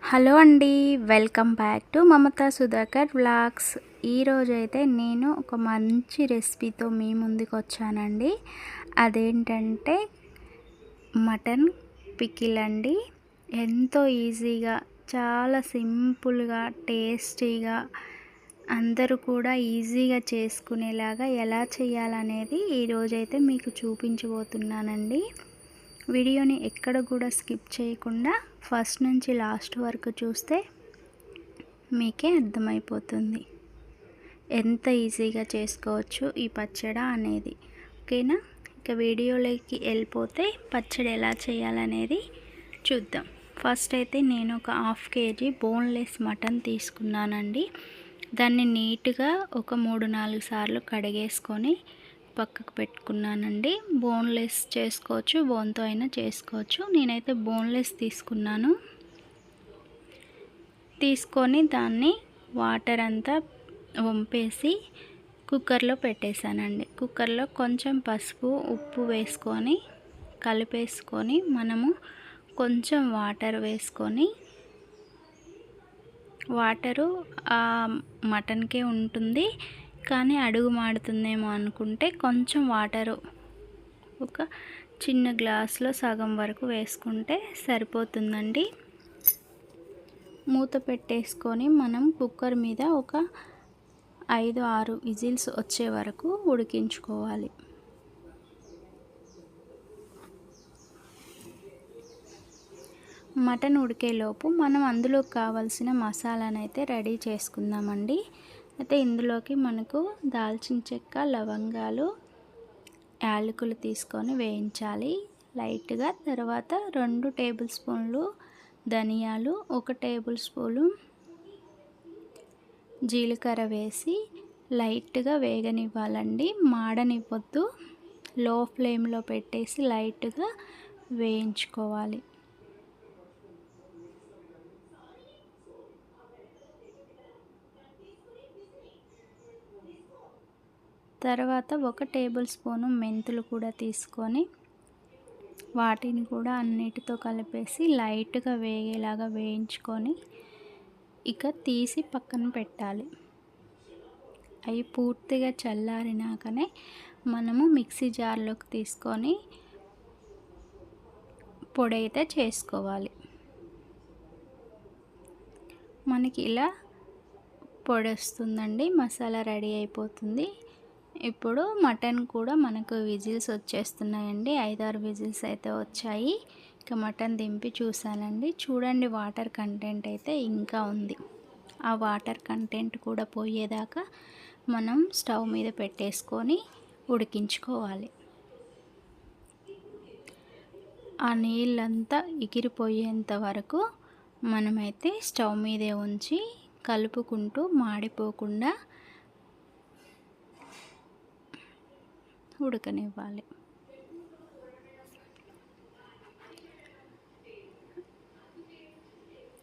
Hello అండి, welcome back to Mamata Sudhakar vlogs. ఈరోజైతే నేను ఒక మంచి రెసిపీతో మీ ముందుకు వచ్చానండి. అదేంటంటే మటన్ పికిల్ అండి. ఎంతో ఈజీగా, చాలా సింపుల్గా, టేస్టీగా, అందరూ కూడా ఈజీగా చేసుకునేలాగా ఎలా చేయాలనేది ఈరోజైతే మీకు చూపించబోతున్నానండి. వీడియోని ఎక్కడ కూడా స్కిప్ చేయకుండా ఫస్ట్ నుంచి లాస్ట్ వరకు చూస్తే మీకే అర్థమైపోతుంది ఎంత ఈజీగా చేసుకోవచ్చు ఈ పచ్చడి అనేది. ఓకేనా? ఇక వీడియోలోకి వెళ్ళిపోతే పచ్చడి ఎలా చేయాలనేది చూద్దాం. ఫస్ట్ అయితే నేను ఒక 1/2 kg బోన్లెస్ మటన్ తీసుకున్నానండి. దాన్ని నీట్గా ఒక 3-4 సార్లు కడిగేసుకొని పక్కకు పెట్టుకున్నానండి. బోన్లెస్ చేసుకోవచ్చు, బోన్తో అయినా చేసుకోవచ్చు. నేనైతే బోన్లెస్ తీసుకున్నాను. తీసుకొని దాన్ని వాటర్ అంతా వంపేసి కుక్కర్లో పెట్టేశానండి. కుక్కర్లో కొంచెం పసుపు, ఉప్పు వేసుకొని కలిపేసుకొని మనము కొంచెం వాటర్ వేసుకొని, వాటరు మటన్కే ఉంటుంది కానీ అడుగు మాడుతుందేమో అనుకుంటే కొంచెం వాటరు ఒక చిన్న గ్లాస్లో సగం వరకు వేసుకుంటే సరిపోతుందండి. మూత పెట్టేసుకొని మనం కుక్కర్ మీద ఒక 5-6 విజిల్స్ వచ్చే వరకు ఉడికించుకోవాలి. మటన్ ఉడికేలోపు మనం అందులో కావాల్సిన మసాలాను అయితే రెడీ చేసుకుందామండి. అయితే ఇందులోకి మనకు దాల్చిన చెక్క, లవంగాలు, యాలకులు తీసుకొని వేయించాలి లైట్గా. తర్వాత 2 టేబుల్ స్పూన్లు ధనియాలు, 1 టేబుల్ స్పూను జీలకర్ర వేసి లైట్గా వేగనివ్వాలండి. మాడనివ్వద్దు, లో ఫ్లేమ్లో పెట్టేసి లైట్గా వేయించుకోవాలి. తర్వాత 1 టేబుల్ స్పూను మెంతులు కూడా తీసుకొని వాటిని కూడా అన్నిటితో కలిపేసి లైట్గా వేగేలాగా వేయించుకొని ఇక తీసి పక్కన పెట్టాలి. అవి పూర్తిగా చల్లారినాకనే మనము మిక్సీ జార్లోకి తీసుకొని పొడి అయితే చేసుకోవాలి. మనకి ఇలా పొడి వస్తుందండి, మసాలా రెడీ అయిపోతుంది. ఇప్పుడు మటన్ కూడా మనకు విజిల్స్ వచ్చేస్తున్నాయండి. 5-6 విజిల్స్ అయితే వచ్చాయి. ఇక మటన్ దింపి చూసానండి. చూడండి, వాటర్ కంటెంట్ అయితే ఇంకా ఉంది. ఆ వాటర్ కంటెంట్ కూడా పోయేదాకా మనం స్టవ్ మీద పెట్టేసుకొని ఉడికించుకోవాలి. ఆ నీళ్ళంతా ఎగిరిపోయేంత వరకు మనమైతే స్టవ్ మీదే ఉంచి కలుపుకుంటూ మాడిపోకుండా ఉడకనివ్వాలి.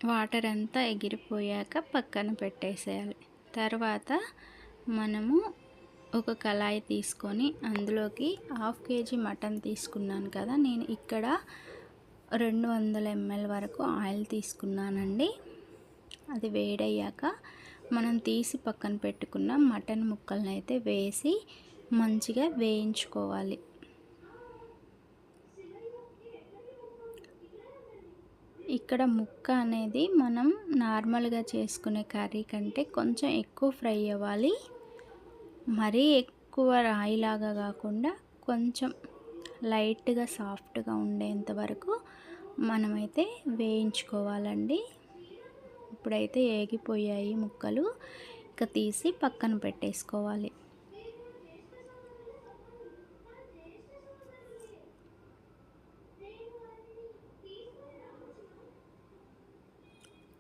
వాటర్ అంతా ఎగిరిపోయాక పక్కన పెట్టేసేయాలి. తర్వాత మనము ఒక కళాయి తీసుకొని అందులోకి 1/2 kg మటన్ తీసుకున్నాను కదా, నేను ఇక్కడ 200 ml వరకు ఆయిల్ తీసుకున్నానండి. అది వేడయ్యాక మనం తీసి పక్కన పెట్టుకున్న మటన్ ముక్కలను అయితే వేసి మంచిగా వేయించుకోవాలి. ఇక్కడ ముక్క అనేది మనం నార్మల్గా చేసుకునే కర్రీ కంటే కొంచెం ఎక్కువ ఫ్రై అవ్వాలి. మరీ ఎక్కువ రాయిలాగా కాకుండా కొంచెం లైట్గా సాఫ్ట్గా ఉండేంత వరకు మనమైతే వేయించుకోవాలండి. ఇప్పుడైతే ఏగిపోయాయి ముక్కలు, ఇక తీసి పక్కన పెట్టేసుకోవాలి.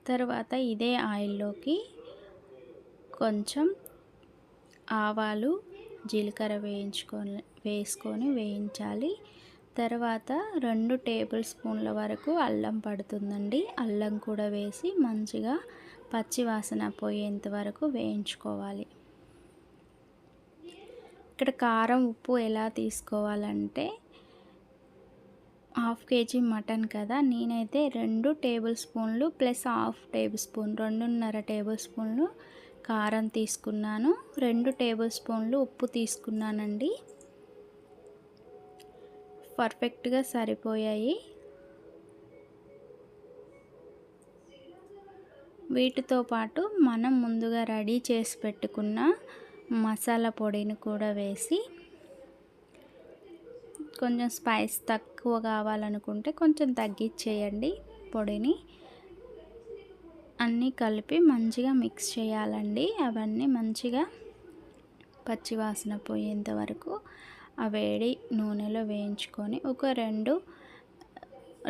తర్వాత ఇదే ఆయిల్లోకి కొంచెం ఆవాలు, జీలకర్ర వేసుకొని వేయించాలి. తర్వాత 2 టేబుల్ స్పూన్ల వరకు అల్లం పడుతుందండి. అల్లం కూడా వేసి మంచిగా పచ్చి వాసన పోయేంత వరకు వేయించుకోవాలి. ఇక్కడ కారం, ఉప్పు ఎలా తీసుకోవాలంటే హాఫ్ కేజీ మటన్ కదా, నేనైతే 2 టేబుల్ స్పూన్లు plus half table spoon 2.5 table స్పూన్లు కారం తీసుకున్నాను, 2 టేబుల్ స్పూన్లు ఉప్పు తీసుకున్నానండి. పర్ఫెక్ట్గా సరిపోయాయి. వీటితో పాటు మనం ముందుగా రెడీ చేసి పెట్టుకున్న మసాలా పొడిని కూడా వేసి, కొంచెం స్పైస్ తక్కువ కావాలనుకుంటే కొంచెం తగ్గించేయండి పొడిని. అన్నీ కలిపి మంచిగా మిక్స్ చేయాలండి. అవన్నీ మంచిగా పచ్చివాసన పోయేంత వరకు ఆ వేడి నూనెలో వేయించుకొని, ఒక 2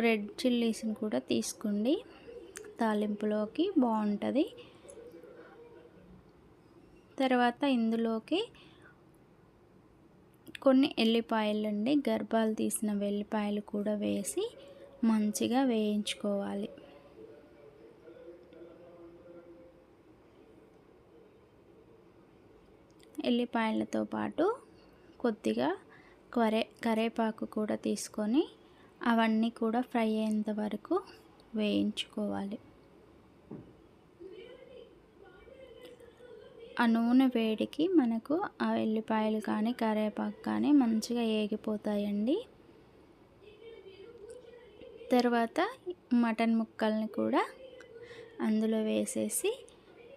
రెడ్ చిల్లీస్ని కూడా తీసుకోండి, తాలింపులోకి బాగుంటుంది. తర్వాత ఇందులోకి కొన్ని ఎల్లిపాయలు అండి, గర్భాలు తీసిన వెల్లిపాయలు కూడా వేసి మంచిగా వేయించుకోవాలి. ఎల్లిపాయలతో పాటు కొద్దిగా కరేపాకు కూడా తీసుకొని అవన్నీ కూడా ఫ్రై అయ్యేంత వరకు వేయించుకోవాలి. ఆ నూనె వేడికి మనకు ఆ ఎల్లిపాయలు కానీ కరివేపాకు కానీ మంచిగా ఏగిపోతాయండి. తర్వాత మటన్ ముక్కల్ని కూడా అందులో వేసేసి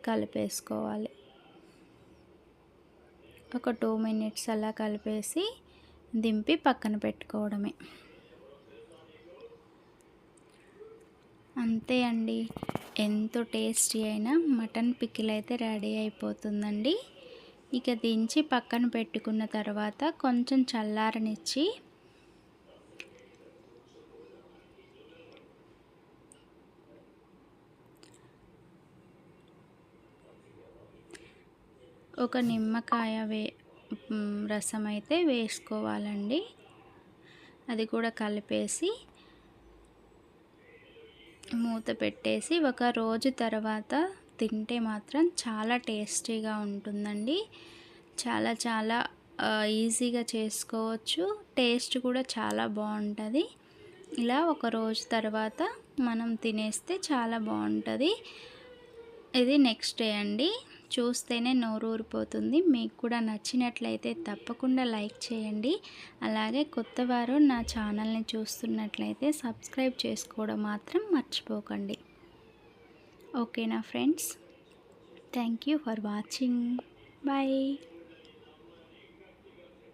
కలిపేసుకోవాలి. ఒక 2 మినిట్స్ అలా కలిపేసి దింపి పక్కన పెట్టుకోవడమే. అంతే అండి, ఎంతో టేస్టీ అయిన మటన్ పికిల్ అయితే రెడీ అయిపోతుందండి. ఇక దించి పక్కన పెట్టుకున్న తర్వాత కొంచెం చల్లారనిచ్చి ఒక నిమ్మకాయ రసం అయితే వేసుకోవాలండి. అది కూడా కలిపేసి మూత పెట్టేసి ఒక రోజు తర్వాత తింటే మాత్రం చాలా టేస్టీగా ఉంటుందండి. చాలా చాలా ఈజీగా చేసుకోవచ్చు, టేస్ట్ కూడా చాలా బాగుంటుంది. ఇలా ఒక రోజు తర్వాత మనం తినేస్తే చాలా బాగుంటుంది. ఇది నెక్స్ట్ డే అండి, చూస్తేనే నోరు ఊరిపోతుంది. మీకు కూడా నచ్చినట్లయితే తప్పకుండా లైక్ చేయండి. అలాగే కొత్తవారు నా ఛానల్ని చూస్తున్నట్లయితే సబ్స్క్రైబ్ చేసుకోవడం మాత్రం మర్చిపోకండి. ఓకేనా friends, thank you for watching. Bye.